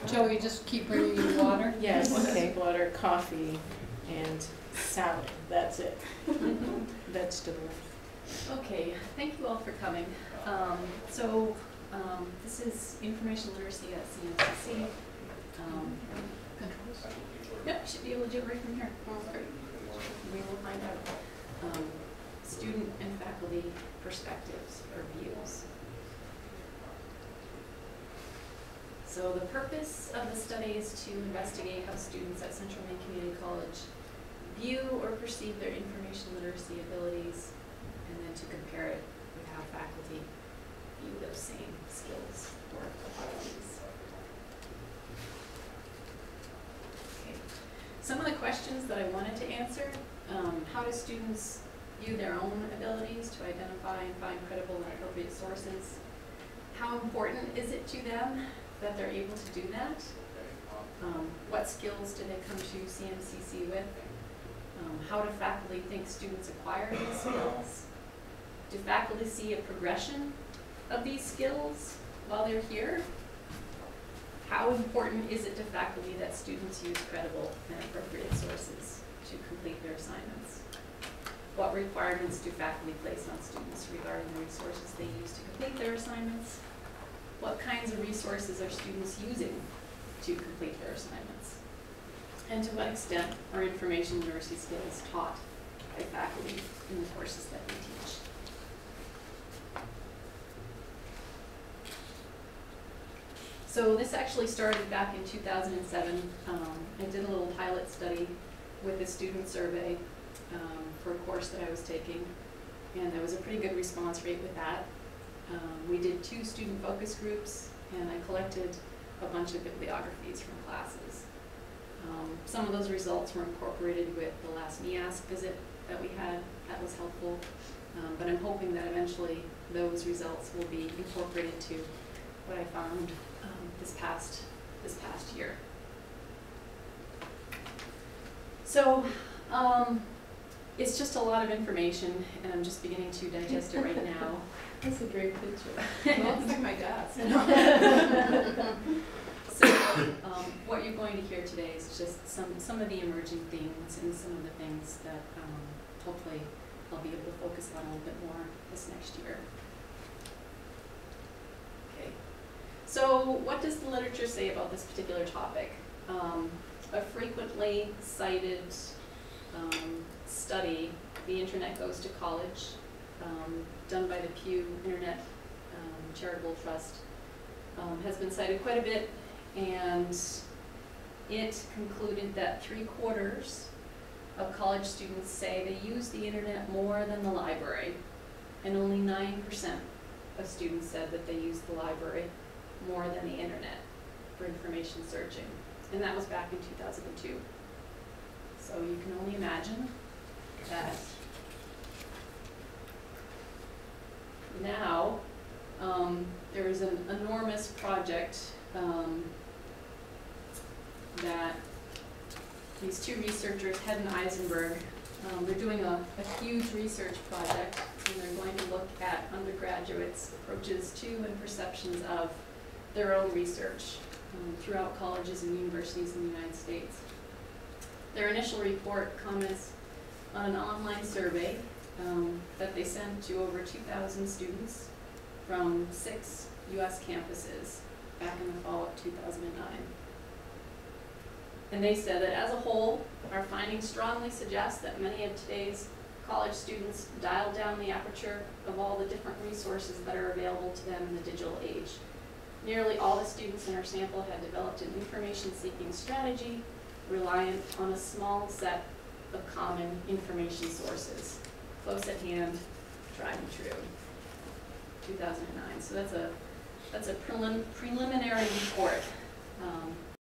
Joey, just keep bringing you water? Yes, Okay. water, coffee, and salad, that's it. Vegetables. Okay, thank you all for coming. This is information literacy at CMCC. Yep, should be able to do it right from here. We will find out student and faculty perspectives or views. So the purpose of the study is to investigate how students at Central Maine Community College view or perceive their information literacy abilities, and then to compare it with how faculty view those same skills or abilities. Okay. Some of the questions that I wanted to answer, how do students view their own abilities to identify and find credible and appropriate sources? How important is it to them that they're able to do that? What skills do they come to CMCC with? How do faculty think students acquire these skills? Do faculty see a progression of these skills while they're here? How important is it to faculty that students use credible and appropriate sources to complete their assignments? What requirements do faculty place on students regarding the resources they use to complete their assignments? What kinds of resources are students using to complete their assignments? And to what extent are information literacy skills taught by faculty in the courses that they teach? So this actually started back in 2007. I did a little pilot study with a student survey for a course that I was taking, and there was a pretty good response rate with that. We did 2 student focus groups, and I collected a bunch of bibliographies from classes. Some of those results were incorporated with the last NEASC visit that we had. That was helpful, but I'm hoping that eventually those results will be incorporated to what I found this past year. So it's just a lot of information, and I'm just beginning to digest it right now. That's a great picture. Well, it's like my desk. So what you're going to hear today is just some of the emerging themes and some of the things that hopefully I'll be able to focus on a little bit more this next year. Okay. So what does the literature say about this particular topic? A frequently cited study, The Internet Goes to College, done by the Pew Internet Charitable Trust, has been cited quite a bit, and it concluded that 3/4 of college students say they use the internet more than the library, and only 9% of students said that they use the library more than the internet for information searching, and that was back in 2002. So you can only imagine that now there is an enormous project that these 2 researchers, Head and Eisenberg, they're doing a huge research project, and they're going to look at undergraduates' approaches to and perceptions of their own research throughout colleges and universities in the United States. Their initial report comments on an online survey that they sent to over 2,000 students from 6 U.S. campuses back in the fall of 2009. And they said that as a whole, our findings strongly suggest that many of today's college students dialed down the aperture of all the different resources that are available to them in the digital age. Nearly all the students in our sample had developed an information-seeking strategy reliant on a small set of common information sources, close at hand, tried and true. 2009. So that's a preliminary report.